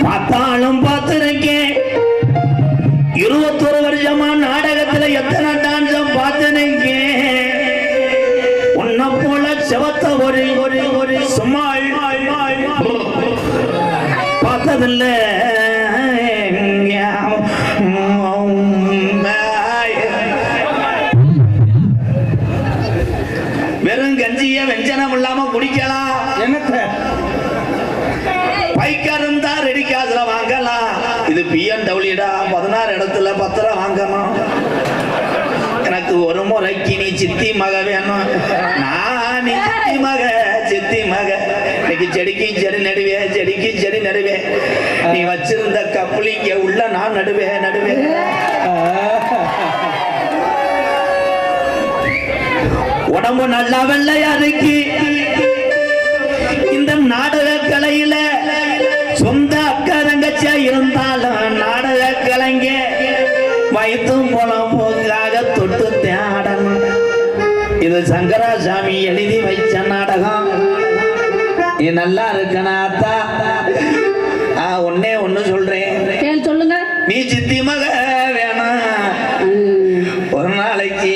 பார்த்தாலும் பார்த்திருக்கேன். 21 வருஷமா நாடகத்துல எத்தனை டான்ஸம் பார்த்திருக்கேன். உன்னை போல செவத்த ஒரு சும்மா பார்த்ததில்ல. வெறும் கஞ்சிய வெஞ்சனம் இல்லாம குடிக்கலாம். பைக்காரும் தான் ரெடி காசுல வாங்கலாம். இது BMW 16 இடத்துல 10 வாங்கணும். எனக்கு ஒரு முறைக்கு நீ சித்தி மக வேணும். நான் நீ சித்தி மக இன்னைக்கு செடிக்கும் செடி நடுவேன், செடிக்கும் செடி நடுவேன். நீ வச்சிருந்த கப்புளிங்க உள்ள நான் நடுவேன். உடம்பு நல்லா வெள்ளையா இருக்கு. இந்த நாடக கலையில சொந்த அக்கா தங்கச்சியா இருந்தாலும் நாடக கலைங்க வயிற்றும் போலாம் போக்காக தொட்டு தேடணும். இது சங்கராசாமி எழுதி வைச்ச நாடகம். நீ நல்லா இருக்கனாத்தா ஒன்னே ஒண்ணு சொல்றேன், சொல்லுங்க. நீ சித்தி மக வேணாம். ஒரு நாளைக்கு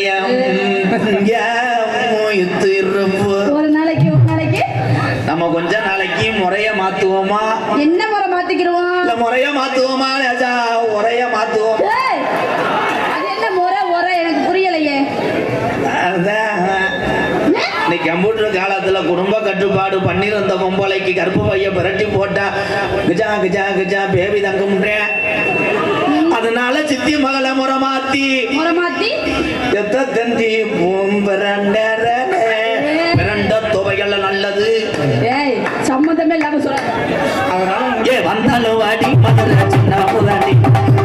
ஒரு நாளைக்கு நம்ம கொஞ்ச நாளைக்கு முறைய மாத்துவோமா? என்ன முறை மாத்திக்கிறோம்? இல்ல முறைய மாத்துவோமா? முறைய மாத்துவோம். அது என்ன முறை எனக்கு புரியலையே. கம்ப்யூட்டர் காலத்துல குடும்ப கட்டுப்பாடு பண்ணிருந்த பொம்பளைக்கு கருப்பு பைய பிரட்டி போட்டா கிஜா கிஜா கிஜா பேபி தங்கும்ன்றேன். அதனால சித்தி மகளை முறை மாத்தி தந்தி பிரண்ட தொகைகள் நல்லது. சம்மந்தமே இல்லாம சொல்ல. வந்தாலும் வாடி மதுரை சின்ன புதாண்டி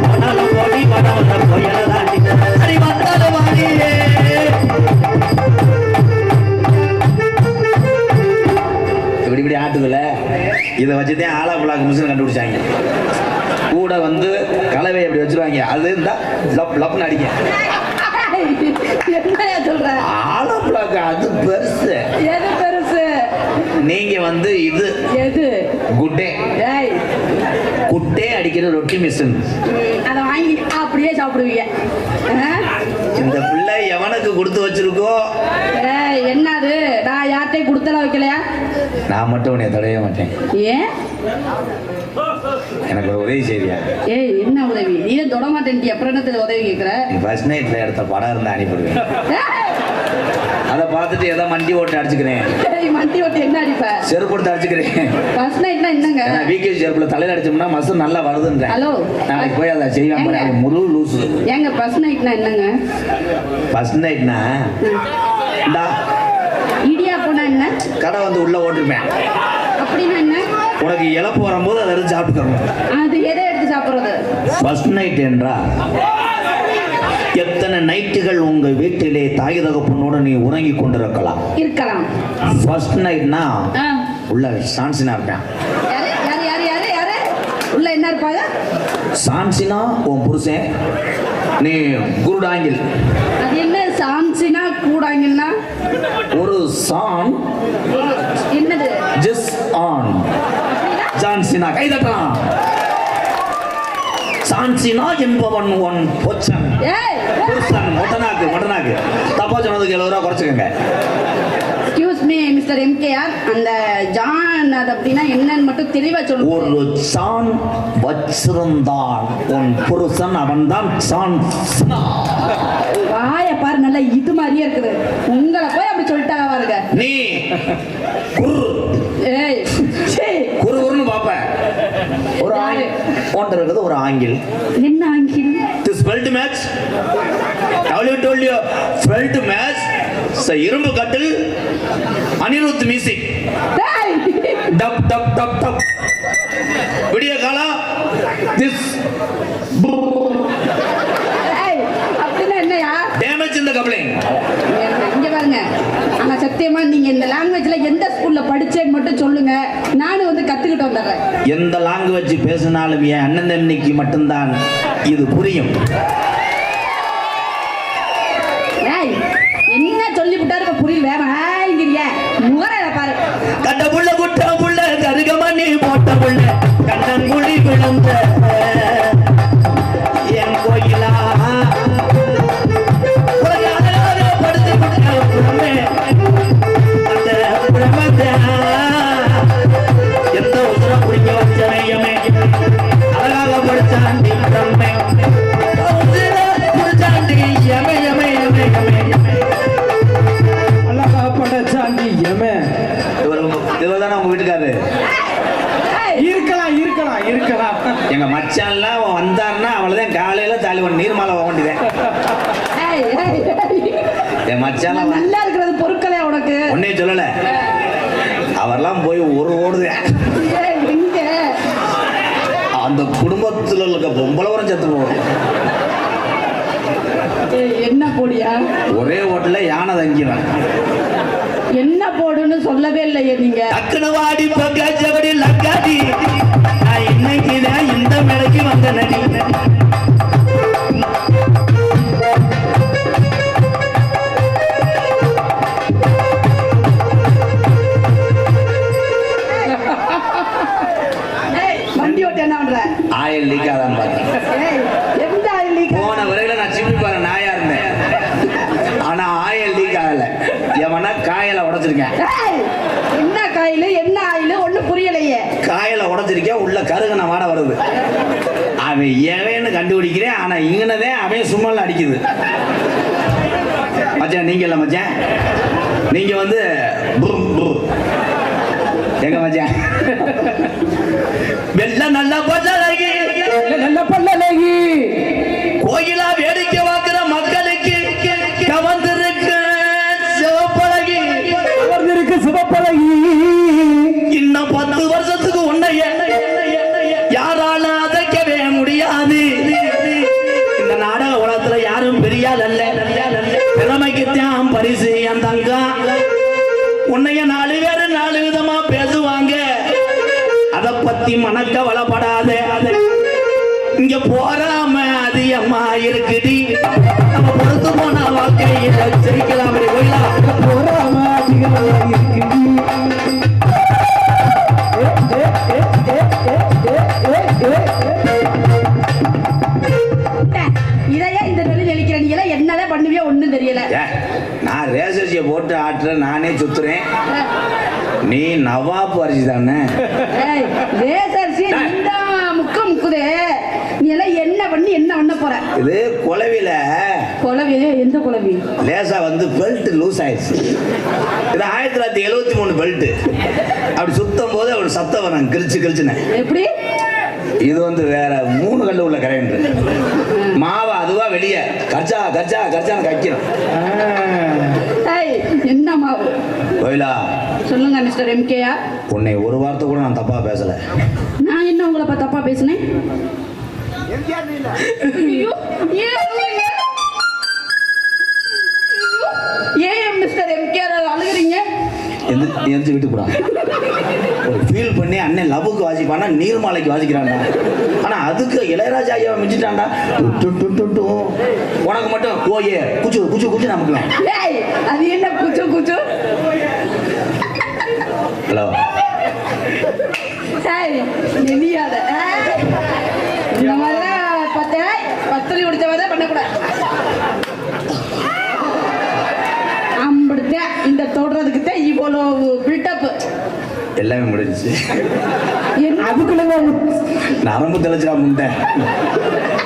வந்தாலும் ஓடி வடவந்த கோயில தாண்டி சரி வந்தாலும் வாடி. இப்படி ஆட்டுதுல இதை வச்சுதான் ஆலா பிளாக் மிஷின் கண்டுபிடிச்சாங்க. கூட வந்து கலவை அப்படி வச்சிருவாங்க. அது இருந்தா லப் லப்னு அடிக்க. ஆலா பிளாக் அது பெருசு. எது பெருசு? நீங்க வந்து இது எது? குட்டே குட்டே அடிக்கிற ரொட்டி மிஷின். அதை வாங்கி அப்படியே சாப்பிடுவீங்க. இந்த பிள்ளை எவனுக்கு கொடுத்து வச்சிருக்கோ? என்னது? நான் யார்கிட்டையும் கொடுத்தல வைக்கலையா? நான் மட்டும் உன்னை தடவே மாட்டேன். ஏன்? எனக்கு ஒரு உதவி செய்யா? என்ன உதவி? நீ தொட மாட்டேன். அப்புறம் என்ன உதவி கேட்கிற? ஃபர்ஸ்ட் நைட்ல எடுத்த படம் இருந்தா அனுப்பிடுவேன். அதை பார்த்துட்டு ஏதோ மண்டி ஓட்டு அடிச்சுக்கிறேன். மண்டி ஓட்டு என்ன அடிப்ப? செருப்பு கொடுத்து அடிச்சுக்கிறேன். ஃபர்ஸ்ட் நைட்னா என்னங்க? வீக்கேஜ் செருப்புல தலையில அடிச்சோம்னா மசு நல்லா வருதுன்றேன். ஹலோ, நாளைக்கு போய் அதை செய்வாங்க. முழு லூசு. ஏங்க ஃபர்ஸ்ட் நைட்னா என்னங்க? ஃபர்ஸ்ட் நைட்னா இடியா போனா என்ன? கடை வந்து உள்ள ஓட்டுருப்பேன். அப்படின்னா என்ன? உனக்கு இழப்பு வரும்போது அதை எடுத்து சாப்பிட்டுக்கணும். அது எதை எடுத்து சாப்பிடுறது? ஃபர்ஸ்ட் நைட் என்றா எத்தனை நைட்டுகள் உங்க வீட்டிலே தாய் தகப்பனோட நீ உறங்கி கொண்டிருக்கலாம். ஃபர்ஸ்ட் நைட்னா உள்ள சான்சினா இருப்பேன். உள்ள என்ன இருப்பாங்க? சான்சினா உன் புருஷன், நீ குருடாங்கில். அது என்ன சான்சினா கூடாங்கன்னா? ஒரு சான் என்னது? Just on. சான்சினா கைதட்டலாம். சான்சினா என்பவன் ஒன் பொச்சன் புருஷன். மொட்டனாக்கு தப்பா சொன்னதுக்கு 70 ரூபா குறைச்சுக்கங்க. எக்ஸ்கியூஸ் மீ மிஸ்டர் எம்கேஆர், அந்த ஜான் அது அப்படின்னா என்னன்னு மட்டும் தெளிவா சொல்லுங்க. ஒரு சான் வச்சிருந்தான் உன் புருஷன், அவன் தான் சான்சினா. வாய பாரு, நல்லா இது மாதிரியே இருக்குது. உங்களை போய் அப்படி சொல்லிட்டாங்க பாருங்க. நீ குறுன்னு பாப்ப. ஒரு ஒன்று இருக்குது, ஒரு ஆங்கில். என்ன angle? This felt match. I told you felt match. இரும்பு கட்டில் அனிருத் மியூசிக். டப் டப் டப் டப். விடிய காலம் திஸ் அப்படின்னா என்னையா? டேமேஜ் இந்த கப்ளிங். இங்க பாருங்க, ஆனா சத்தியமா நீங்க இந்த லாங்குவேஜ்ல எந்த ஸ்கூல்ல படிச்சேன்னு மட்டும் சொல்லுங்க, நானும் வந்து கத்துக்கிட்டு வந்துடுறேன். எந்த லாங்குவேஜ் பேசினாலும் என் அண்ணன் தம்பிக்கு மட்டும்தான் இது புரியும். என் மச்சான் நான் நல்லா இருக்கிறது பொருட்களே உனக்கு. ஒன்னே சொல்லல, அவர்லாம் போய் ஒரு ஓடுது ஏய், எங்க அந்த குடும்பத்துல இருக்க பொம்பளவரம் செத்து போகும். ஏய், என்ன போடியா? ஒரே ஓட்டுல யானை தங்கிடும். என்ன போடுன்னு சொல்லவே இல்லையே நீங்க. டக்குனு வாடி பக்காச்சபடி லக்காடி, நான் இன்னைக்கு தான் இந்த மேடைக்கு வந்த நடி. ஏய், வண்டி ஓட்ட என்ன பண்ற? ஆயில் லீக் ஆதான் பார்த்தேன். ஏய், எந்த ஆயில் லீக்? போன வரையில நான் சிப்பி பாரு நாயா இருந்தேன், ஆனா ஆயில் லீக் ஆகல. எவனா காயலை உடைச்சிருக்கேன். ஏய், என்ன காயில என்ன ஆயில் ஒண்ணு புரியலையே. காயலை உடைச்சிருக்கேன், உள்ள கருகன வாட வருது. அவன் எவன்னு கண்டுபிடிக்கிறேன், ஆனா இங்கனதே அவன் சும்மால அடிக்குது. மச்சான் நீங்க இல்ல மச்சான், நீங்க வந்து எங்க மச்சான் வெள்ள நல்ல பச்சழகி, நல்ல பல்லழகி, கோயிலா வேடிக்கை பார்க்கிற மக்களுக்கு கவர்ந்திருக்கு சிவப்பழகி, கவர்ந்திருக்கு சிவப்பழகி. இன்னும் 10 வருஷத்துக்கு உன்னைய யாரால அதைக்கவே முடியாது. இந்த நாடக உலகத்துல யாரும் பெரியால் அல்ல, திறமைக்குத்தான் பரிசு என் தங்கம். உன்னைய 4 பேரு 4 விதமா பேசுவாங்க, அத பத்தி மனக்கவலைப்படாத. இங்க போறாம அதிகமா இருக்குடி, நம்ம பொறுத்து போன வாழ்க்கையில சிரிக்கலாம். கோயிலா போறாம அதிகமா இருக்குடி. இதையே இந்த தொழில் நெளிக்கிற நீ எல்லாம் என்னதான் பண்ணுவியோ ஒண்ணும் தெரியல. நான் ரேசர்ச்சியை போட்டு ஆட்டுறேன், நானே சுத்துறேன். நீ நவாப் அரிசி தானே? ஏய், ரேசர்சி இந்த முக்க முக்குதே. நீ எல்லாம் என்ன பண்ணி என்ன பண்ண போற? இது குலவில குலவி. எந்த குலவி? லேசா வந்து பெல்ட் லூஸ் ஆயிடுச்சு. இது 1973 பெல்ட். அப்படி சுத்தம் போது அப்படி சத்தம் வரும், கிழிச்சு கிழிச்சுன்னு. எப்படி? இது வந்து வேற 3 கல்லு உள்ள கரையன்று மாவா அதுவா வெளியே கர்ச்சா கர்ச்சா கர்ச்சான்னு கைக்கணும். ஏய், என்ன மாவு? கோயிலா சொல்லுங்க மிஸ்டர் எம்கேயா. உன்னை ஒரு வார்த்தை கூட நான் தப்பா பேசல. நான் என்ன உங்களை பத்தி தப்பா பேசினேன்? ஐயோ, ஏன் மிஸ்டர் எம்கே அழுகுறீங்க? எந்த வீட்டுக்கு போறான் ஒரு ஃபீல் பண்ணி அண்ணன் லவ்வுக்கு வாசிப்பானா, நீர்மாலைக்கு வாசிக்கிறான்டா. ஆனா அதுக்கு இளையராஜா ஐயா மிஞ்சிட்டான்டா. உனக்கு மட்டும் ஓயே குச்சு குச்சு குச்சு நமக்குலாம். ஏய், அது என்ன குச்சு குச்சு? ஹலோ ஏய், நெளியாத. இந்த மாதிரிலாம் பத்தலி முடிச்சவதை பண்ணக்கூடாது. அம்பிடுத்த இந்த தொடுறதுக்கு தான் இவ்வளவு பில்டப். எல்லாமே முடிஞ்சிச்சு. அதுக்குள்ள நரம்பு தெளிச்சா முண்டை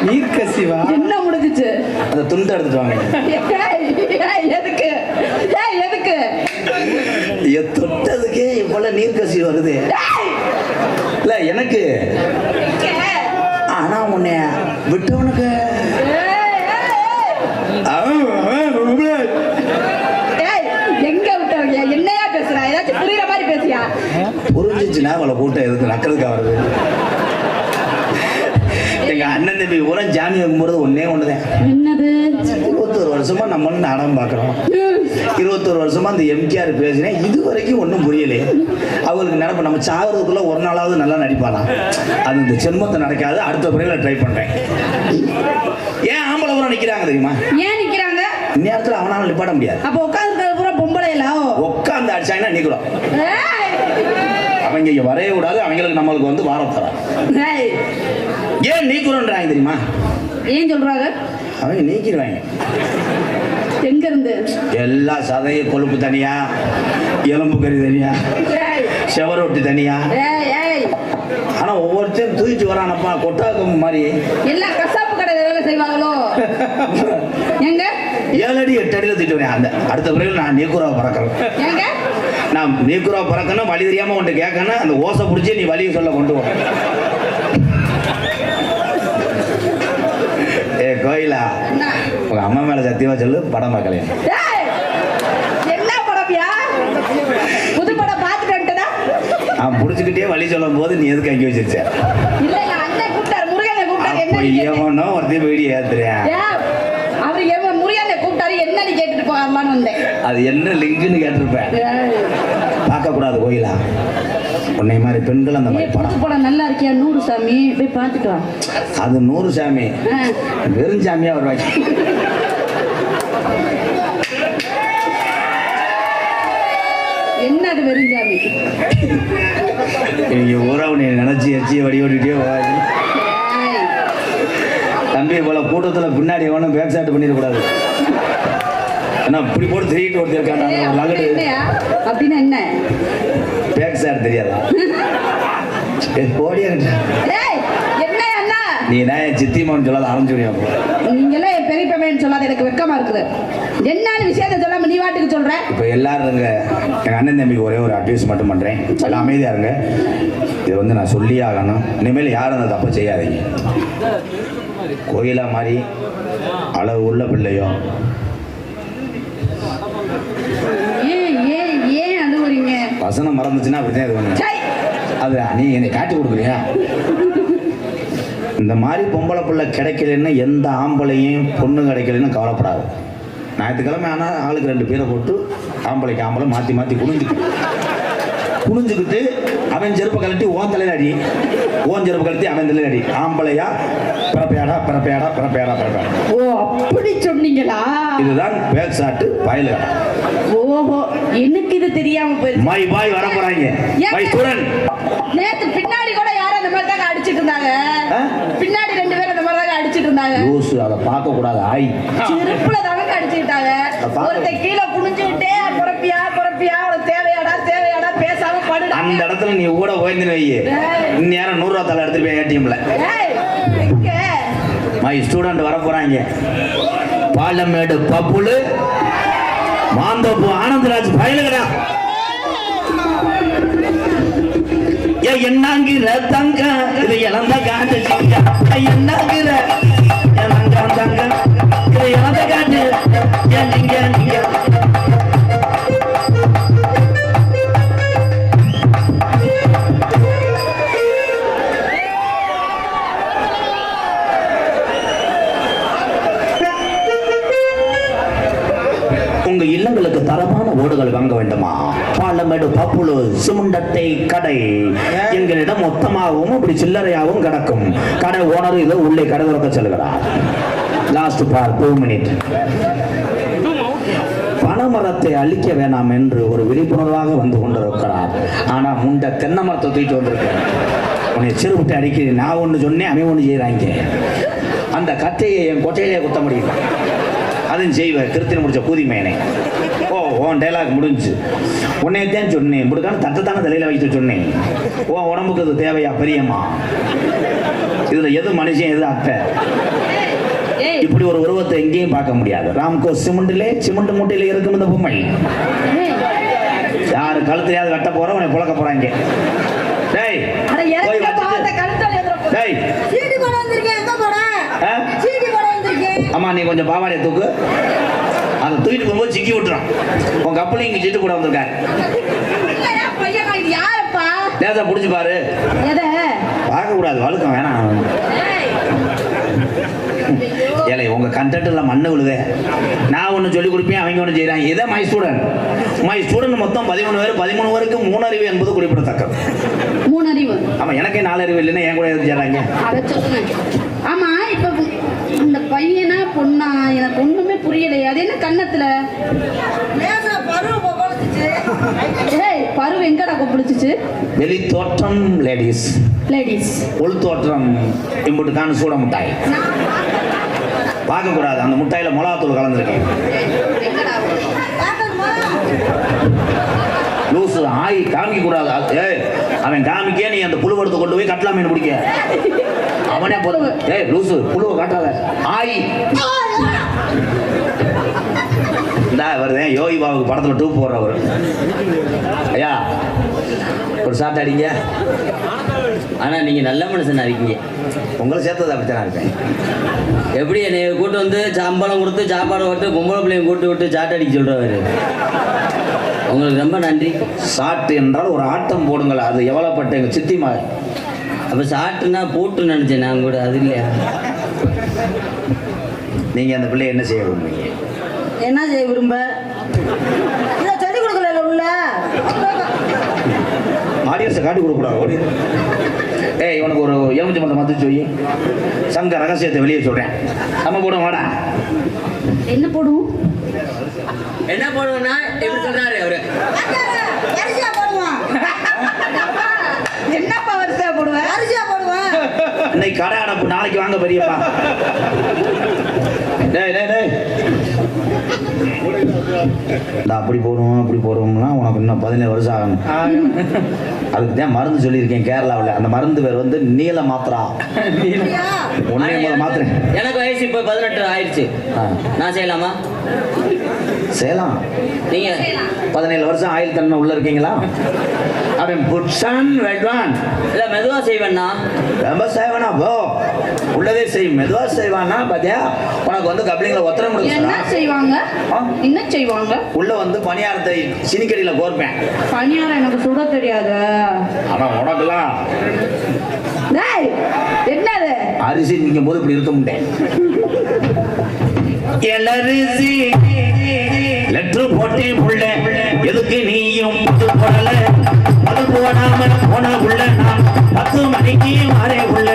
நீர் கசிவா என்ன முடிஞ்சிச்சு? அந்த துண்டை எடுத்துட்டு வாங்க. எதுக்கு? எதுக்கு? தொட்டதுக்கே இவ்வளவு நீர் கசிவு வருது. இல்ல எனக்கு, ஆனா உன்னை விட்டவனுக்கு எங்க விட்டவங்க? என்னையா பேசுறா? ஏதாச்சும் புரியுற மாதிரி பேசியா? புரிஞ்சிச்சுன்னா அவளை கூட்டம் எதுக்கு நக்கிறதுக்கா வருது? எங்க அண்ணன் தம்பி பூரா ஜாமியம் போறது ஒன்னே ஒண்ணுதான். என்னது? 21 வருஷமா நம்மளும் நாடகம் பாக்குறோம். 21 வருஷமா அந்த எம்கேஆர் பேசினேன், இது வரைக்கும் ஒன்றும் புரியலையே. அவங்களுக்கு நினைப்ப நம்ம சாகிறதுக்குள்ள ஒரு நாளாவது நல்லா நடிப்பானா. அது இந்த சென்மத்தை நடக்காது. அடுத்த முறையில் ட்ரை பண்றேன். ஏன் ஆம்பளை பூரா நிக்கிறாங்க தெரியுமா? ஏன் நிக்கிறாங்க? இந்நேரத்தில் அவனால நிப்பாட முடியாது. அப்ப உட்காந்து பூரா பொம்பளை எல்லாம் உட்காந்து அடிச்சாங்கன்னா நிக்கிறோம். அவங்க இங்க வரைய விடாது. அவங்களுக்கு நம்மளுக்கு வந்து வாரம் தரான். ஏன் நீக்கிறோன்றாங்க தெரியுமா? ஏன் சொல்றாங்க? அவங்க நீக்கிடுவாங்க. எங்க இருந்து? எல்லா சதைய கொழுப்பு தனியா, எலும்பு கறி தனியா, செவரொட்டி தனியா. ஆனா ஒவ்வொருத்தையும் தூக்கிட்டு வரானப்பா கொட்டாக்கம் மாதிரி. எல்லாம் கசாப்பு கடை வேலை செய்வாங்களோ? எங்க 7 அடி 8 அடியில் தூக்கிட்டு வரேன். அந்த அடுத்த பிறகு நான் நீக்குறாவை பறக்கிறேன். எங்க நான் நீக்குறாவை பறக்கணும். வழி தெரியாம உன்ட்டு கேட்கணும். அந்த ஓசை பிடிச்சி நீ வழியை சொல்ல கொண்டு வர. கோயிலா உங்க அம்மா மேல சத்தியமா சொல்லு, படம் பார்க்கலையா? அவன் புடிச்சுக்கிட்டே வழி சொல்லும் போது நீ எதுக்கு அங்கே வச்சிருச்ச? இல்ல இல்ல அண்ணன் கூப்பிட்டாரு, முருகனை கூப்பிட்டாரு, அப்ப என்னன்னு கேட்டேன். எவனோ ஒருத்தையும் வீடியோ ஏத்துறேன். ஏன்? அவர் எவன் முருகனை கூப்பிட்டாரு, என்னன்னு கேட்டுட்டு போகலான்னு வந்தேன். அது என்ன லிங்க்னு கேட்டிருப்பேன். பார்க்க கூடாது கோயிலா? உன்னை மாதிரி பெண்கள் அந்த மாதிரி படம். படம் நல்லா இருக்கியா? 100 சாமி போய் பார்த்துட்டு வா. அது 100 சாமி, வெறும் சாமியா வருவாங்க. என்ன அது வெறும் சாமி? நீங்க உறவு நினைச்சு எச்சி வடிவடிட்டே போவாங்க. தம்பி போல கூட்டத்துல பின்னாடி எவனும் பேக் ஷாட் பண்ணிடக்கூடாது. ஏன்னா இப்படி போட்டு திரிகிட்டு ஒருத்தருக்காங்க. அப்படின்னா என்ன பேக் ஷாட் தெரியாதா? ஓடியா நீ நான் சித்திமான்னு சொல்லாத ஆரம்பிச்சுடியா? நீங்களாம் என் பெரிய பையன் சொல்லாத, எனக்கு வெக்கமா இருக்குது. என்னன்னு விஷயத்த சொல்லாம நீ வாட்டுக்கு சொல்ற. இப்போ எல்லாரும் இருங்க, எங்கள் அண்ணன் தம்பிக்கு ஒரே ஒரு அட்வைஸ் மட்டும் பண்ணுறேன். எல்லாம் அமைதியாக இருங்க. இது வந்து நான் சொல்லி ஆகணும். இனிமேல் யாரும் அந்த தப்பை செய்யாதீங்க. கோயிலா மாதிரி அளவு உள்ள பிள்ளையோ ஏன் ஏன் ஏன் அழுவுறீங்க? வசனம் மறந்துச்சுன்னா அப்படிதான் இது பண்ணுங்க. அது நீ என்னை காட்டி கொடுக்குறியா? இந்த மாதிரி பொம்பளை பிள்ளை கிடைக்கலன்னு எந்த ஆம்பளையும் பொண்ணு கிடைக்கலன்னு கவலைப்படாது. ஞாயிற்றுக்கிழமை ஆனால் ஆளுக்கு 2 பேரை போட்டு ஆம்பளைக்கு ஆம்பளை மாற்றி மாற்றி குனிஞ்சுக்கிட்டு அவன் செருப்பை கழட்டி ஓன் தலையில் அடி, ஓன் செருப்பை கழட்டி அவன் தலையில் அடி. ஆம்பளையா பிறப்பையாடா பிறப்பையாடா பிறப்பையாடா பிறப்பையாடா. ஓ அப்படி சொன்னீங்களா? இதுதான் பேக் ஷாட்டு பயலுக. ஓஹோ, எனக்கு இது தெரியாம போயிருக்கு. மை பாய் வர போறாங்க. My student. நேத்து பின்னாடி கூட யாரும் அந்த மாதிரி தான் அடிச்சிட்டு இருந்தாங்க. பின்னாடி 2 பேரும் அந்த மாதிரி தான் அடிச்சிட்டு இருந்தாங்க. லூசு, அதை பார்க்க கூடாது. ஆய் செருப்புல தான் அடிச்சிட்டாங்க. ஒருத்தன் கீழே குனிஞ்சுட்டே குறப்பியா குறப்பியா உனக்கு தேவையாடா தேவையாடா பேசாம படு. அந்த இடத்துல நீ கூட போயிருந்தேன்னு வையே, இந்நேரம் 100 ரூபா தலை எடுத்துட்டு போய் ஏடிஎம்ல. மை ஸ்டூடெண்ட் வர போறாங்க. பாலமேடு பப்புலு, மாந்தோப்பு ஆனந்தராஜ் பயலுகடா. என்னங்கிற தங்க இது இழந்த காட்டு என்னங்கிற தங்க இது இழந்த காட்டு நீங்க நீங்க உங்க இல்லங்களுக்கு தரமான ஓடுகள் வாங்க வேண்டுமா? பாலமேடு பப்புலு சிமுண்டட்டை கடை எங்களிடம் மொத்தமாகவும் இப்படி சில்லறையாகவும் கிடக்கும். கடை ஓனர் இதை உள்ளே கடை திறக்க செல்கிறார். லாஸ்ட் பார் 2 மினிட். பனைமரத்தை அழிக்க வேணாம் என்று ஒரு விழிப்புணர்வாக வந்து கொண்டிருக்கிறார். ஆனா முண்ட தென்னை மரத்தை தூக்கிட்டு வந்திருக்கிறேன். உன்னை சிறுவிட்டு அடிக்கிறேன். நான் ஒன்று சொன்னேன், அவன் ஒன்று செய்யறாங்க. அந்த கத்தையை என் கொட்டையிலே குத்த முடியும். அதுவும் செய்வேன். திருத்தின முடிச்ச கூதிமேனே. ஓ உன் டைலாக் முடிஞ்சு. உன்னையத்தான் சொன்னேன், இப்படிக்கான தட்டத்தான தலையில வைத்து சொன்னேன். உன் உடம்புக்கு அது தேவையா பெரியம்மா? இதுல எது மனுஷன் எது அத்தை? இப்படி ஒரு உருவத்தை எங்கேயும் பார்க்க முடியாது. ராம்கோ சிமெண்ட் மூட்டையில இருக்கும் இந்த பொம்மை. யாரு கழுத்தையாவது வெட்ட போற உன்னை புழக்க போறாங்க. டேய் டேய் அம்மா நீ கொஞ்சம் பாவாடைய தூக்கு. அதை தூக்கிட்டு போகும்போது சிக்கி விட்டுறான். உன் கப்பலையும் இங்கே சிட்டு கூட வந்திருக்காரு. லேசா பிடிச்சி பாரு. பார்க்க கூடாது, வழுக்கம் வேணாம். ஏழை உங்க கண்டென்ட்ல மண்ணு விழுதே. நான் ஒன்று சொல்லி கொடுப்பேன், அவங்க ஒன்று செய்யறாங்க. இதை மை ஸ்டூடெண்ட் மொத்தம் 13 பேர். 13 பேருக்கு 3 அறிவு என்பது குறிப்பிடத்தக்கது. 3 அறிவு? ஆமா, எனக்கே 4 அறிவு இல்லைன்னா என் கூட எது செய்யறாங்க? ஆமா, இப்ப அந்த பையனா பொண்ணா எனக்கு ஒண்ணுமே புரியலையே. அது என்ன கண்ணத்துல பருவ எங்கடா கொப்பிடிச்சிச்சு? வெளி தோற்றம் லேடிஸ், உள் தோற்றம் இம்புட்டுக்கான சூட முட்டாய். பார்க்க கூடாது. அந்த முட்டாயில மிளகாத்தூள் கலந்துருக்கேன். லூசு ஆய் காமிக்க கூடாது. அவன் காமிக்க நீ அந்த புழுவெடுத்து கொண்டு போய் கட்லா மீன் பிடிக்க அவனே போதும். லூசு புழுவை காட்டாத ஆய். இந்த வருதேன் யோகி பாபுக்கு படத்துல 2 போடுறவர். ஐயா ஒரு சாட்டை அடிங்க. ஆனா நீங்க நல்ல மனுஷனா இருக்கீங்க. உங்களை சேர்த்தது அப்படித்தான் இருப்பேன். எப்படி என்னை கூட்டு வந்து சம்பளம் கொடுத்து சாப்பாடு போட்டு பொம்பளை பிள்ளைங்க கூட்டு விட்டு சாட்டை அடிக்க சொல்றவரு? உங்களுக்கு ரொம்ப நன்றி. சாட்டு என்றால் ஒரு ஆட்டம் போடுங்கள். அது எவ்வளோப்பட்ட எங்கள் சித்தி மகன். அப்போ சாட்டுன்னா போட்டு நினச்சேன் நான் கூட, அது இல்லையா? நீங்கள் அந்த பிள்ளை என்ன செய்ய விரும்புறீங்க? என்ன செய்ய விரும்ப? இதை சொல்லிக் கொடுக்கல உள்ள ஆடியன்ஸை காட்டி கொடுக்கூடாது. ஏய், இவனுக்கு ஒரு எலுமிச்சை மரத்தை மத்து சொல்லி சங்க ரகசியத்தை வெளியே சொல்கிறேன். நம்ம போடுவோம் வாடா. என்ன போடுவோம்? என்ன போடுவேன்னா எப்படி சொல்றாரு அவரு? அரிசியா போடுவான். என்னப்பா வரிசையா போடுவேன்? அரிசியா போடுவேன். இன்னைக்கு கடை அடப்பு, நாளைக்கு வாங்க பெரியப்பா. டேய் டேய் டேய், அப்படி போடுவோம்னா உனக்கு இன்னும் 17 வருஷம் ஆகணும். அதுக்கு தான் மருந்து சொல்லியிருக்கேன் கேரளாவில். அந்த மருந்து பேர் வந்து நீல மாத்திரா. ஒன்னே மாத்திரை. எனக்கு வயசு இப்போ 18 ஆயிடுச்சு. நான் செய்யலாமா? செய்யலாம். நீங்க 17 வருஷம் ஆயுள் தண்டனை உள்ள இருக்கீங்களா? அவன் புட்சான் வேட்வான். இல்லை மெதுவா செய்வேன்னா ரொம்ப செய்வானா? போ உள்ளதே செய். மெதுவா செய்வானா பாத்தியா? உனக்கு வந்து கப்ளிங்கில் ஒத்தரம் என்ன கொடுக்க செய்வாங்க? என்ன செய்வாங்க? உள்ள வந்து பணியாரத்தை சினிக்கடியில் கோர்ப்பேன். பணியாரம் எனக்கு சுட தெரியாது. ஆனா உனக்குலாம் டேய், என்னது? அரிசி நிற்கும் போது இப்படி இருக்க முடியும். எலரிசி லெட்ரு போட்டே புள்ள, எதுக்கு நீயும் போடல? அது போடாம போன உள்ள நான் 10 மணிக்கு மாறே உள்ள.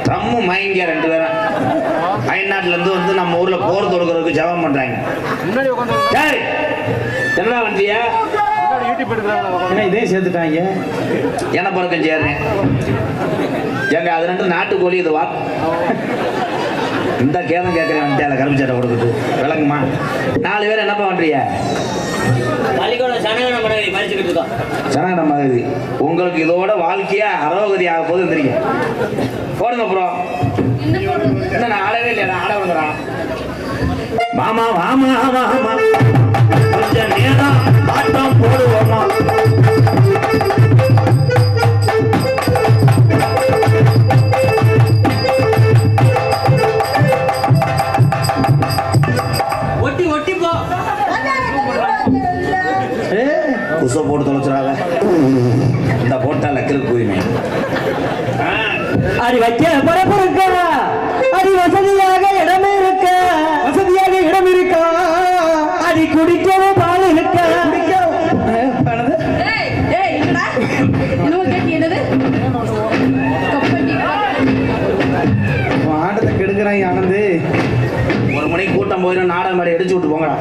ட்ரம்மு மயங்கிய 2 பேரும் அயல்நாட்டுல இருந்து வந்து நம்ம ஊர்ல போர் தொடுக்கிறதுக்கு ஜபம் பண்றாங்க. என்னடா வண்டியா? இதே சேர்த்துட்டாங்க. என்ன பழக்கம் சேர்றேன் எங்க அது 2 நாட்டுக்கோழி. இது வா இந்த கேதம் கேட்கறேன் வந்துட்டு கரும்பு சட்டை கொடுக்குது விளங்குமா? 4 பேர் என்னப்பா பண்றீங்க? பள்ளிக்கூடம் சனகன மடகை மறிச்சுக்கிட்டு இருக்கோம். சனகன மடகை. உங்களுக்கு இதோட வாழ்க்கையா அரோகதி ஆக போது வந்துறீங்க. போடுங்க ப்ரோ. என்ன நான் ஆடவே இல்லையா? நான் ஆட விடுங்கிறான். மாமா மாமா மாமா கொஞ்சம் நேரம் ஆட்டம் போடுவோமா? ஒட்டி ஒட்டி போ. குசை போட்டு தொலைச்சிடாத. இந்த போட்டா லக்கிற்கு போயிமே. அடி வைக்க பரப்பு இருக்கா? அடி வசதியாக இடம் இருக்கா? வசதியாக இடம் இருக்கா? அடி குடிக்கவும் பால் இருக்கா? டேய், டேய், என்னடா? என்னவோ கேட்டி என்னது? ஆட்டத்தை கெடுக்கிறாங்க ஆனந்து. 1 மணிக்கு கூட்டம் போயிடும். நாடகம் மாதிரி அடிச்சு விட்டு போங்கடா.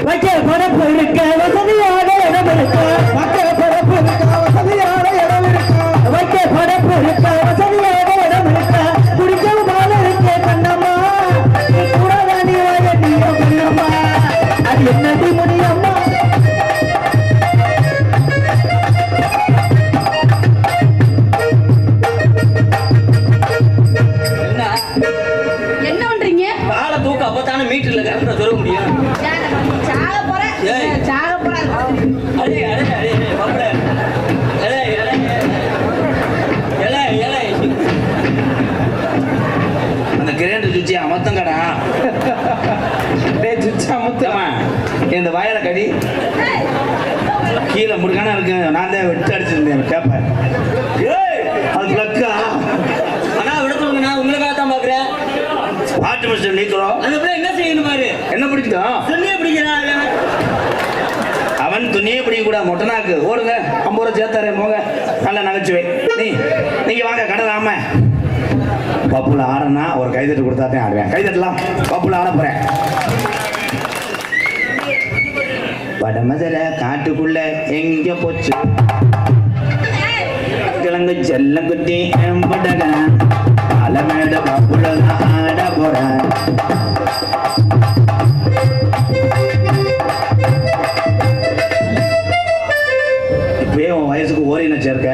வைக்க பரப்பு இருக்க? வசதியாக இடம் இருக்கா? வைக்க பரப்பு இருக்கா? வசதியாக இடம் இருக்கா? வைக்க பரப்பு இருக்கா? வசதியாக இடம் இருக்கா? குடிக்கவும் பால் இருக்கே கண்ணம்மா. கூட தாண்டி வாழ கண்ணம்மா. அது என்னடி முடியம்மா? என்ன பண்றீங்க? காலை தூக்க அப்பத்தானே மீட்டர்ல கரெக்டா சொல்ல முடியும். சாக போறேன். ஏய். சாக போறேன். அடே அடே அடே மாப்ள. ஏலே ஏலே ஏலே ஏலே. அந்த கிரைண்டர் சுவிட்சை அமர்த்தங்கடா. டேய் சுவிட்சை அமர்த்தமா. இந்த வயலை கடி கீழே முடுக்கான இருக்கு. நான் தான் விட்டு அடிச்சிருந்தேன் கேப்பேன். ஏய் அது பிளக்கா? அண்ணா விட சொல்லுங்க, நான் உங்களுக்காக தான் பாக்குறேன். ஆட்டு மிஸ்டர் நீக்கிறோம். அந்த பிள்ளை என்ன செய்யணும் பாரு. என்ன பிடிக்கும்? சொல்லியே பிடிக்கிறான். அவன் துணியே பிடிக்க கூட மொட்டனாக்கு. ஓடுங்க 50 ரூபா சேர்த்தாரு போங்க. நல்ல நகைச்சுவை. நீங்க வாங்க கடை ஆம. பப்புல ஆடனா ஒரு கைதட்டு கொடுத்தாதான் ஆடுவேன். கைதட்டலாம். பப்புல ஆட போறேன். வடமதுரை காட்டுக்குள்ள எங்க போச்சு கிழங்கு செல்லங்குட்டி எம்படக அலமேட பப்புல ஆட போறேன். இப்பயே உன் வயசுக்கு ஓரின சேர்க்க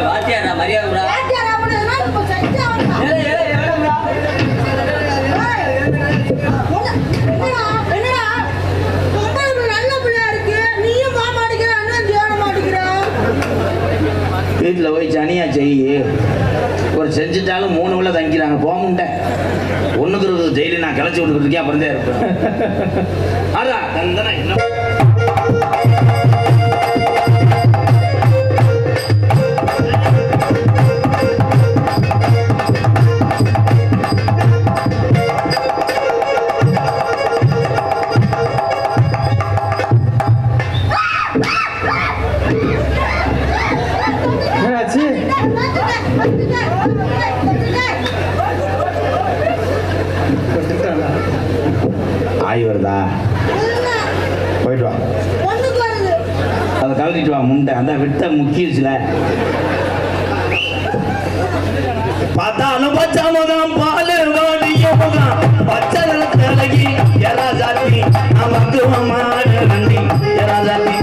வாத்தியாரா மரியாதை நல்ல பிள்ளையா இருக்கு. நீயும் அப்படிதான் இருப்பேன். அதான் தந்தனா என்ன என்னாச்சு? ஆய் வருதா? போயிட்டு வா. அதை கலட்டிட்டு வா முண்டை. அந்த விட்ட முக்கியச்சுல பார்த்தாலும் பச்சை முகம் பாலு வாடிய முகம் பச்சை நிலத்தழகி எரா சாத்தி நமக்கு மாடு நன்றி எரா சாத்தி.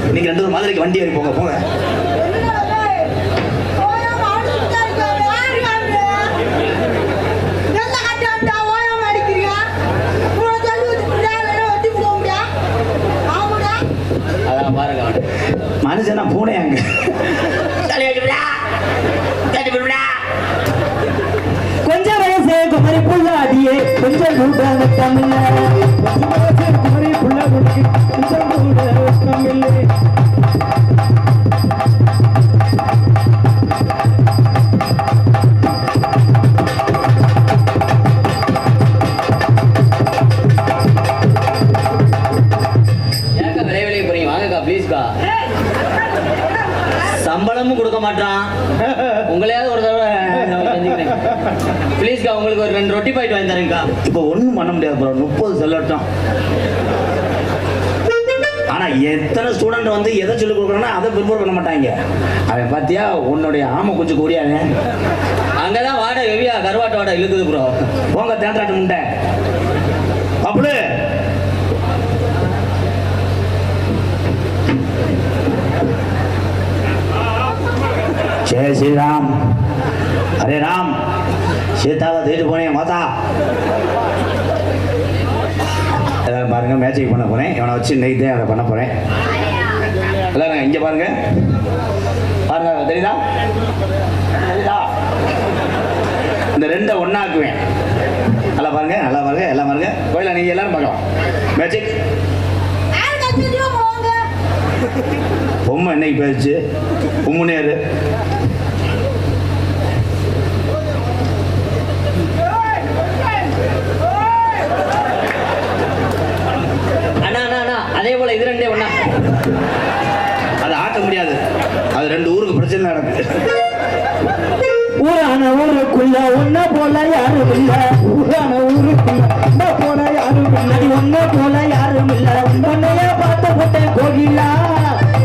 இன்னைக்கு 2 மதுரைக்கு வண்டி ஏறி போங்க போங்க. அதான் பாருங்க மனுஷனா பூனை அங்க கொஞ்சம் வயசு குமரி புள்ள அடியே கொஞ்சம் கூட தமிழ் கொஞ்சம் வயசு குமரி புள்ள குடிக்கு கொஞ்சம் கூட தமிழ். ஏக்கா விரைவிலே போறீங்க வாங்கக்கா ப்ளீஸ்க்கா. சம்பளமும் கொடுக்க மாட்டான். உங்களையாவது ஒரு தடவை ப்ளீஸ்க்கா உங்களுக்கு ஒரு 2 ரொட்டி பாயிட்டு வாங்கி தரேங்க்கா. இப்போ ஒண்ணும் பண்ண முடியாது ப்ரோ. 30 சொல்லட்டும். ஆனா எத்தனை ஸ்டூடெண்ட் வந்து எதை சொல்லிக் கொடுக்குறாங்கன்னா அதை ப்ரிப்பேர் பண்ண மாட்டாங்க. அவன் பாத்தியா உன்னுடைய ஆமை கொஞ்சம் கூடியாவே அங்கதான் வாடகை ஹெவியா கருவாட்டு வாடகை இழுக்குது ப்ரோ. போங்க தேன்றாட்டு முண்டை அப்படி जय श्री राम. हरे राम. சீதாவை தேடி போனேன் மாதா. எல்லாரும் பாருங்க மேட்சிங் பண்ண போறேன். இவனை வச்சு இன்னைக்கு தான் அதை பண்ண போறேன். எல்லாரும் இங்க பாருங்க பாருங்க தெரியுதா தெரியுதா? இந்த 2 ஒன்னாக்குவேன். நல்லா பாருங்க நல்லா பாருங்க எல்லாம் பாருங்க. கோயில நீங்க எல்லாரும் பார்க்கலாம் மேஜிக். பொம்மை என்னைக்கு போயிடுச்சு உம்முனேரு. அதே போல இது 2 ஒண்ணா அதை ஆட்ட முடியாது. அது 2 ஊருக்கு பிரச்சனை நடக்குது. ஊரான ஊருக்குள்ள ஒன்ன போல யாரும் இல்ல. ஊரான ஊருக்குள்ள ஒன்ன போல யாரும் இல்ல. ஒன்ன போல யாரும் இல்ல. உன்னைய பார்த்த போட்ட கோகிலா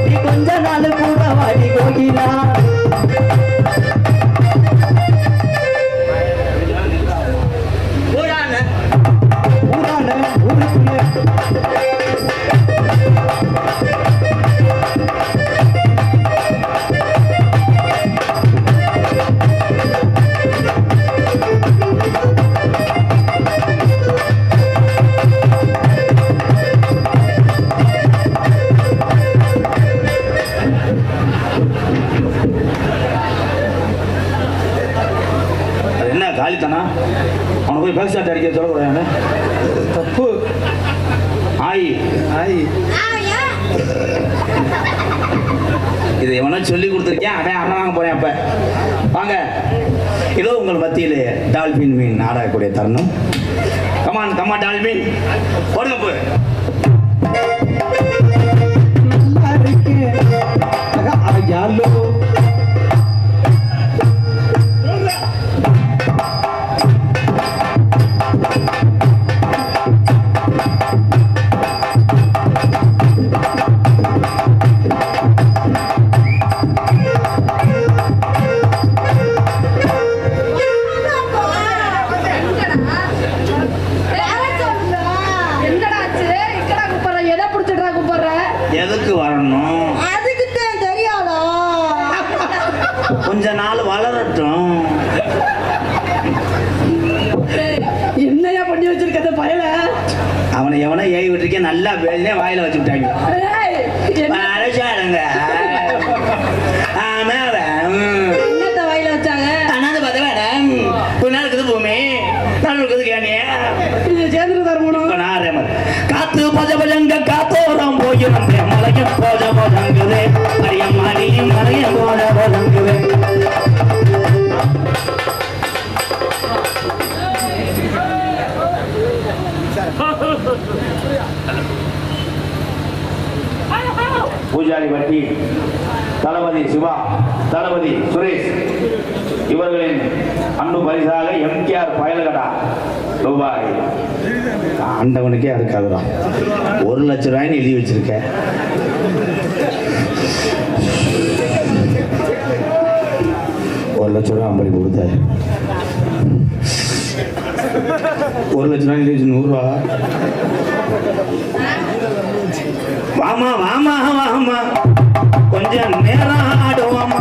நீ கொஞ்ச நாள் கூட வாடி கோகிலா. ஊரான ஊருக்குள்ள காலித்தானா அவனை போய் பேக் ஷாட் அடிக்க சொல்லக்கூடாது. தப்பு. ஆய் ஆய் இது எவனோ சொல்லி கொடுத்துருக்கேன். அவன் அண்ணன் வாங்க போறேன். அப்ப வாங்க இதோ உங்கள் மத்தியிலே டால்பின் மீன் ஆடக்கூடிய தருணம். கமான் கமா டால்பின் போடுங்க போய். நல்லா இருக்கு. யாரோ என்னடா ஆச்சு? அன்னைக்கு நல்லா பேசினே வாயில வச்சு விட்டாங்க. அரசாடுங்க என்னத்த வாயில வச்சாங்க? அண்ணாந்து பார்த்த மேடம் கொஞ்ச இருக்குது பூமி நான் இருக்குது கேனியா சேர்ந்து தரணும். காத்து பஜ பஜங்க காத்தோரம் போயிடும் மலையும் போஜ போஜங்குது மரியம் மணியும் மலையும் போஜ போஜங்குது. பூஜாரி பட்டி தளபதி சிவா, தளபதி சுரேஷ் இவர்களின் அன்பு பரிசாக எம்கேஆர் பயல்கடா ரூபாய். ஆண்டவனுக்கே அதுக்காகதான் 1 லட்சம் ரூபாய்னு எழுதி வச்சிருக்கேன். ஒரு லட்சம் ரூபாய் அம்படி கொடுத்தாரு. 1 லட்சம் ரூபாய் எழுதி வச்சு 100 ரூபா. வாமா வாமா வாமா கொஞ்சம் நேரம் ஆடுவாமா.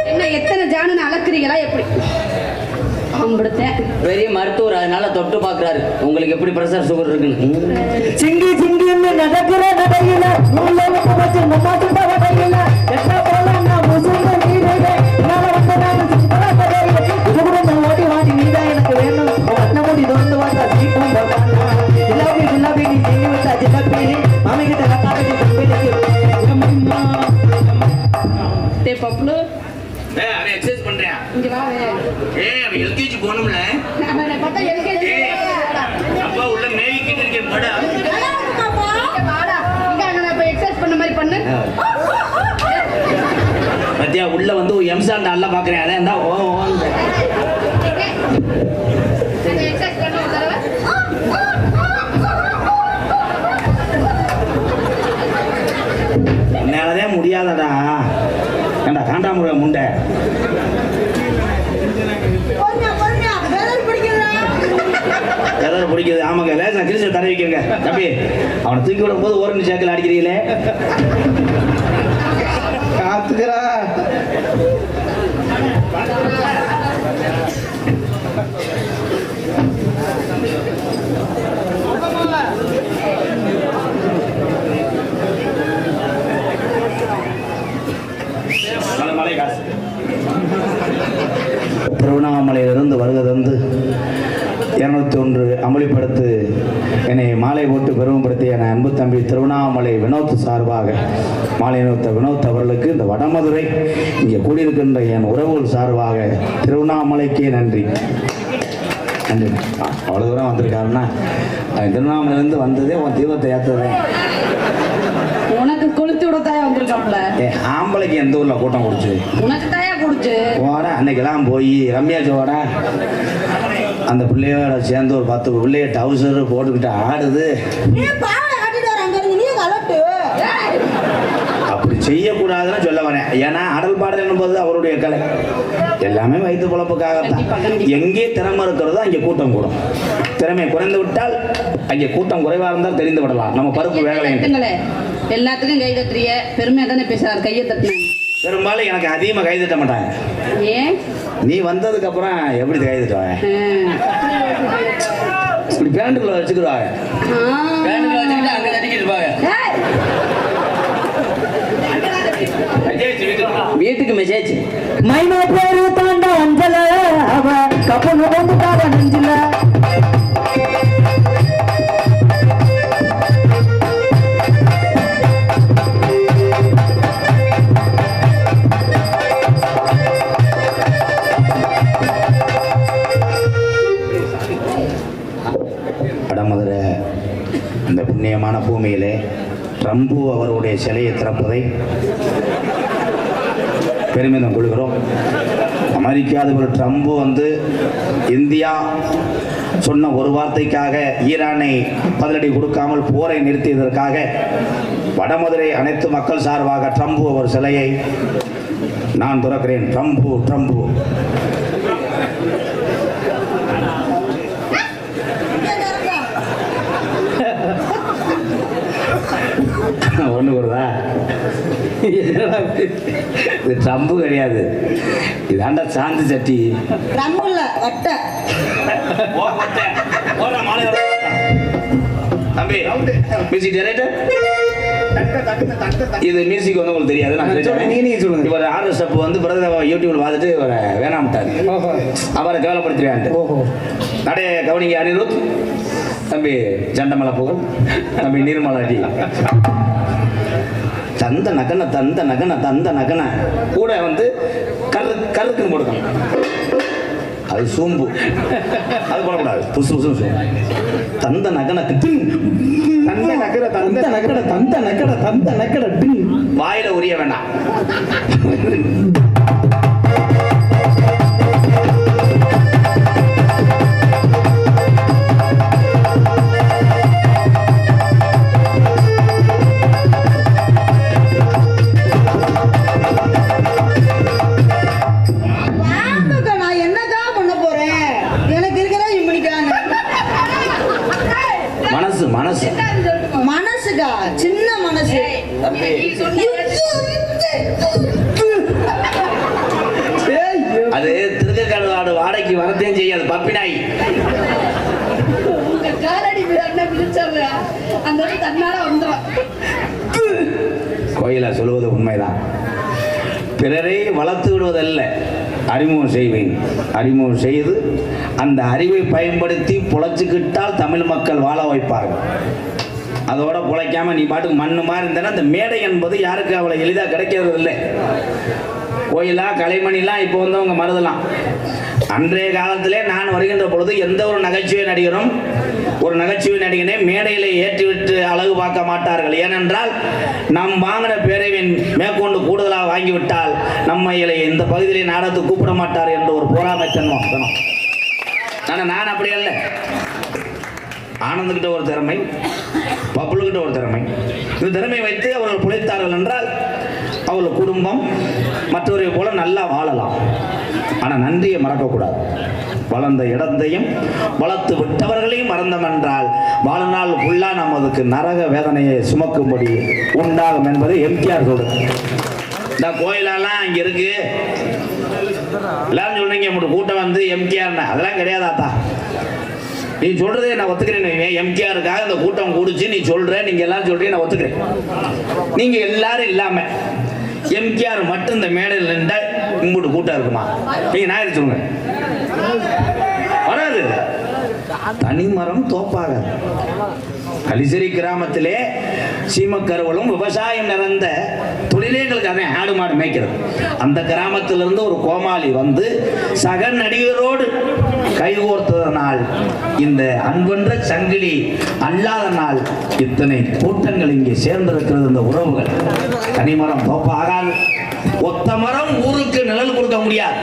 என்ன எத்தனை ஜானுன்னு அளக்குறீங்களா எப்படி? பெரிய மருத்துவர் அதனால தொட்டு பாக்குறாரு உங்களுக்கு எப்படி பிரஷர் சுகர் இருக்குன்னு. சிங்கி சிங்கின்னு நடக்கிற நடையில நூலுக்கு வச்சு நம்மாட்டு வடையில எட்டா போல நான் முசுங்க நீரையில என்னால வந்த நான் சித்தரா கடையில இதுகுற ஓடி வாடி நீதான் எனக்கு வேணும் அண்ணா மூடி தோந்து வந்தா சீக்கும் பவானா ஜிலாபி ஜிலாபி நீ செஞ்சு விட்டா ஜிலாபி மாமி கிட்ட காக்காட்டி கம்பெனிக்கு அம்மா டே பப்ளு அவன் எக்ஸசைஸ் பண்றேன். இங்க வா. அவன் எல்கேஜி போகணும்ல. அவனை பார்த்தா எல்கேஜி அப்பா உள்ள மேய்க்கிட்டு இருக்கேன் படா. வாடா இங்க அங்க நான் இப்ப எக்சர்சைஸ் பண்ண மாதிரி பண்ணு. பத்தியா உள்ள வந்து எம்சான் நல்லா பாக்குறேன். அதான் இருந்தா ஓ எக்சர்சைஸ் பண்ண ஒரு தடவை. என்னாலதான் முடியாதடா. ஏண்டா காண்டாமுறை முண்டை எதாவது பிடிக்குது. ஆமாங்க லேசா கிரிச தர வைக்கங்க தம்பி. அவனை தூக்கி விடும் போது ஓரண்டு சேக்கல் அடிக்கிறீங்களே காத்துக்கிறா. மலை காசு திருவண்ணாமலையிலிருந்து வருகை தந்து 201 அமளிப்படுத்து என்னை மாலை போட்டு பெருமைப்படுத்திய என் அன்பு தம்பி திருவண்ணாமலை வினோத் சார்பாக மாலை வினோத் அவர்களுக்கு இந்த வடமதுரை இங்கே கூடியிருக்கின்ற என் உறவுகள் சார்பாக திருவண்ணாமலைக்கே நன்றி. நன்றி. அவ்வளோ தூரம் வந்திருக்காருன்னா திருவண்ணாமலையிலேருந்து வந்ததே உன் தீபத்தை ஏற்றுறேன். உனக்கு கொளுத்தி விட தாயா வந்திருக்காப்ல. ஆம்பளைக்கு எந்த ஊர்ல கூட்டம் குடிச்சு உனக்கு தாயா குடிச்சு போட அன்னைக்கெல்லாம் போய் ரம்யாச்சோட அந்த பிள்ளையோட சேர்ந்து ஒரு 10 பிள்ளைய டவுசர் போட்டுக்கிட்டு ஆடுது. அப்படி செய்யக்கூடாதுன்னு சொல்ல வரேன். ஏன்னா ஆடல் பாடல் என்பது அவருடைய கலை. எல்லாமே வயிற்று பொழப்புக்காகத்தான். எங்கே திறமை இருக்கிறதோ அங்கே கூட்டம் கூடும். திறமை குறைந்து விட்டால் அங்கே கூட்டம் குறைவா இருந்தால் தெரிந்து விடலாம். நம்ம பருப்பு வேகலை. எல்லாத்துக்கும் கை தட்டுறிய பெருமையா தானே பேசுறாரு. கையை தட்டின பெரும்பாலும் எனக்கு அதிகமாக கை தட்ட மாட்டாங்க. ஏன் நீ வந்ததுக்கு அப்புறம் எப்படி கை தட்டுவாங்க? இப்படி பேண்டுக்குள்ள வச்சுக்கிடுவாங்க. பேண்டுக்குள்ள வச்சுக்கிட்டு அங்க தட்டிக்கிட்டு இருப்பாங்க. வீட்டுக்கு மெசேஜ் மைனா பேரு தாண்ட அஞ்சல அவ கப்பனு வந்துட்டார நெஞ்சில வடமதுரை இந்த புண்ணியமான பூமியிலே ட்ரம்பு அவருடைய சிலையை திறப்பதை பெருமிதம் கொள்கிறோம். அமெரிக்கா அதிபர் ட்ரம்ப் வந்து இந்தியா சொன்ன ஒரு வார்த்தைக்காக ஈரானை பதிலடி கொடுக்காமல் போரை நிறுத்தியதற்காக வடமதுரை அனைத்து மக்கள் சார்பாக ட்ரம்ப் அவர் சிலையை நான் திறக்கிறேன். ட்ரம்ப் ட்ரம்ப் ஒண்ணு வருதா? இது ட்ரம்பு கிடையாது, இதாண்டா சாந்து சட்டி. ரம்முல்ல வட்டை. தம்பி மியூசிக் டைரக்டர், இது மியூசிக் வந்து உங்களுக்கு தெரியாது, நான் சொல்லுங்க. இவர் ஆர்டர் ஸ்டெப் வந்து பிரதமர் யூடியூப்ல பார்த்துட்டு இவரை வேணாம்ட்டாரு, அவரை கேவலப்படுத்துறாரு. நடைய கவனிங்க. அனிருத் தம்பி, ஜண்டமலை புகழ் தம்பி, நீர்மலாடி தந்த நகன தந்த நகன தந்த நகன கூட வந்து கருக்குன்னு போட்டுக்கணும். அது சோம்பு, அது போடக்கூடாது. புசு புசு தந்த நகனக்கு தந்த நகர தந்த நகர தந்த நகர தந்த நகர வாயில உரிய வேண்டாம். நான் என்னதான் பண்ண போறேன்? எனக்கு இருக்கிற இம்முனிக்கான மனசு மனசு மனசுக்கா, சின்ன மனசு. அது திருக்கக்காடு வாடகைக்கு வரத்தையும் செய்யாது, பப்பினாய். கோயிலா சொல்லுவது உண்மைதான். பிறரை வளர்த்து விடுவதல்ல, அறிமுகம் செய்வேன். அறிமுகம் செய்து அந்த அறிவை பயன்படுத்தி பொழைச்சிக்கிட்டால் தமிழ் மக்கள் வாழ வைப்பார்கள். அதோட பொழைக்காம நீ பாட்டுக்கு மண்ணு மாதிரி இருந்தேன்னா அந்த மேடை என்பது யாருக்கு அவ்வளோ எளிதாக கிடைக்கிறது இல்லை. கோயிலா கலைமணிலாம் இப்போ வந்து அவங்க மருதலாம். அன்றைய காலத்திலே நான் வருகின்ற பொழுது எந்த ஒரு நகைச்சுவை நடிகரும் ஒரு நகைச்சுவை நடிகனை மேடையில் ஏற்றிவிட்டு அழகு பார்க்க மாட்டார்கள். ஏனென்றால் நாம் வாங்கின பேரவை மேற்கொண்டு கூடுதலாக வாங்கிவிட்டால் நம்ம இந்த பகுதியிலே நாடகத்துக்கு கூப்பிட மாட்டார் என்ற ஒரு போராமைத்தன்மை. ஆனால் நான் அப்படி அல்ல. ஆனந்துக்கிட்ட ஒரு திறமை, பப்புளுக்கிட்ட ஒரு திறமை, இந்த திறமையை வைத்து அவர்கள் பிழைத்தார்கள் என்றால் அவர்கள் குடும்பம் மற்றவரை போல நல்லா வாழலாம். ஆனால் நன்றியை மறக்கக்கூடாது. வளர்ந்த இடத்தையும் வளர்த்து விட்டவர்களையும் மறந்தோம் என்றால் வாழ்நாள் ஃபுல்லாக நமதுக்கு நரக வேதனையை சுமக்கும்படி உண்டாகும் என்பதை எம்ஜிஆர் சொல்றது. இந்த கோயிலெல்லாம் அங்கே இருக்கு, எல்லாரும் சொல்றீங்க கூட்டம் வந்து எம்ஜிஆர், அதெல்லாம் கிடையாதாத்தா. நீ சொல்றதே நான் ஒத்துக்கிறேன். எம்ஜிஆருக்காக இந்த கூட்டம் கூடிச்சு நீ சொல்ற, நீங்க எல்லாம் சொல்றீங்க, நான் ஒத்துக்கிறேன். நீங்க எல்லாரும் இல்லாம எம்ஜிஆர் மட்டும் இந்த மேடையில் நின்றா இம்புட்டு கூட்டம் இருக்குமா? நீங்க நான் சொல்லுங்க, வராது. தனிமரம் தோப்பாக. கலிசரி கிராமத்திலே சீமக்கருவலும் விவசாயம் நிறைந்த தொழிலேங்களுக்கு அவன் ஆடு மாடு மேய்க்கிறது. அந்த கிராமத்திலிருந்து ஒரு கோமாளி வந்து சக நடிகரோடு கைகோர்த்ததனால் இந்த அன்பென்ற சங்கிலி அல்லாத நாள் இத்தனை கூட்டங்கள் இங்கே சேர்ந்திருக்கிறது. இந்த உறவுகள் தனிமரம் தோப்பாகாது. ஒத்த மரம் ஊருக்கு நிழல் கொடுக்க முடியாது.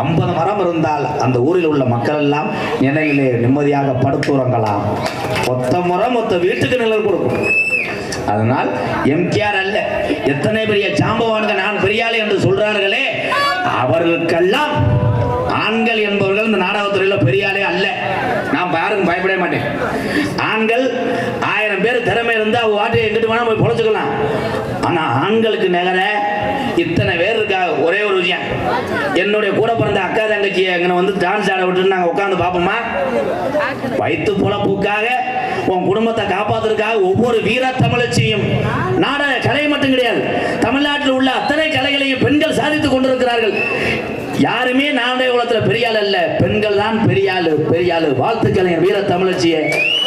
50 மரம் இருந்தால் அந்த ஊரில் உள்ள மக்கள் எல்லாம் நிலையிலே நிம்மதியாக படுத்துறங்கலாம். ஒத்த மரம் ஒத்த வீட்டுக்கு நிழல் கொடுக்கும். அதனால் எம்ஜிஆர் அல்ல, எத்தனை பெரிய சாம்பவான்கள் நான் பெரியாளி என்று சொல்றார்களே அவர்களுக்கெல்லாம் ஆண்கள் என்பவர்கள் இந்த நாடகத்துறையில் பெரியாளே அல்ல. நான் யாருக்கும் பயப்பட மாட்டேன். ஆண்கள் 1000 பேர் திறமை இருந்தா வாட்டி எங்கிட்டு வேணா போய் பொழைச்சுக்கலாம். ஆனா ஆண்களுக்கு நிகர இத்தனை பேர் இருக்கா. ஒரே ஒரு விஷயம், என்னுடைய கூட பிறந்த அக்கா தங்கச்சி எங்களை வந்து டான்ஸ் ஆட விட்டு நாங்கள் உட்காந்து பார்ப்போமா? வயிற்று பொழப்புக்காக உன் குடும்பத்தை காப்பாத்துறதுக்காக ஒவ்வொரு வீர தமிழச்சியும் நாடக கலை மட்டும் கிடையாது, தமிழ்நாட்டில் உள்ள அத்தனை கலைகளையும் பெண்கள் சாதித்துக் கொண்டிருக்கிறார்கள். யாருமே நாடக குலத்தில் பெரியாள் அல்ல, பெண்கள் தான் பெரியாளு. பெரியாளு வாழ்த்துக்களை வீர தமிழச்சியை.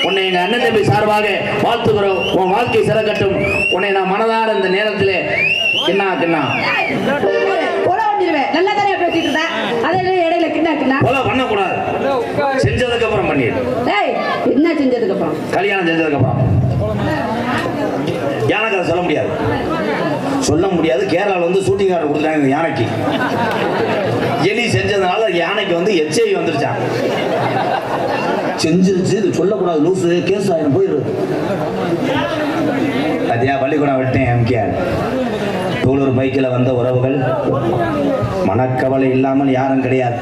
உன்னை எங்க அண்ணன் தம்பி சார்பாக வாழ்த்துக்கிறோம். உன் வாழ்க்கை சிறக்கட்டும். உன்னை நான் மனதார இந்த நேரத்தில் என்ன நல்லா தானே பேசிட்டு இருந்தேன். அதே இடையில கிண்ணா கொலை பண்ணக்கூடாது. செஞ்சதுக்கு அப்புறம் பண்ணிடு. என்ன செஞ்சதுக்கு அப்புறம்? கல்யாணம் செஞ்சதுக்கு அப்புறம் யானைக்கு அதை சொல்ல முடியாது. கேரளாவில் வந்து ஷூட்டிங் ஆர்டர் கொடுத்தாங்க இந்த யானைக்கு. எலி செஞ்சதுனால யானைக்கு வந்து எச்ஐவி வந்துருச்சான். செஞ்சிருச்சு, இது சொல்லக்கூடாது, லூசு, கேஸ் ஆயிரம் போயிரு. அதையா பள்ளிக்கூடம் விட்டேன். எம்கேஆர் தோளூர் பைக்கில் வந்த உறவுகள் மனக்கவலை இல்லாமல் யாரும் கிடையாது.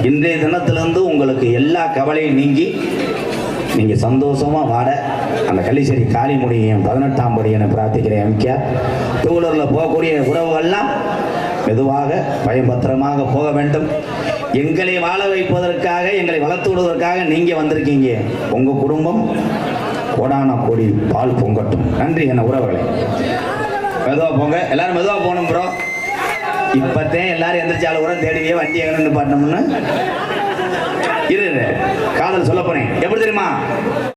இன்றைய தினத்திலிருந்து உங்களுக்கு எல்லா கவலையும் நீங்கி நீங்க சந்தோஷமா வாட அந்த கள்ளிச்சேரி காளிமுடியும் 18ஆம் படி என பிரார்த்திக்கிறேன். எம்கேஆர் டூலரில் போகக்கூடிய உறவுகள்லாம் மெதுவாக பயபத்திரமாக போக வேண்டும். எங்களை வாழ வைப்பதற்காக, எங்களை வளர்த்து விடுவதற்காக நீங்க வந்திருக்கீங்க. உங்க குடும்பம் கோடான கோடி பால் பொங்கட்டும். நன்றி என்ன உறவுகளை. மெதுவா போங்க, எல்லாரும் மெதுவா போகணும் ப்ரோ. இப்பத்தேன் எல்லாரும் எந்திரிச்சாலும் கூட தேடியே வண்டி எங்கன்னு பாட்டோம்னு இரு. காதல் சொல்ல போறேன். எப்படி தெரியுமா?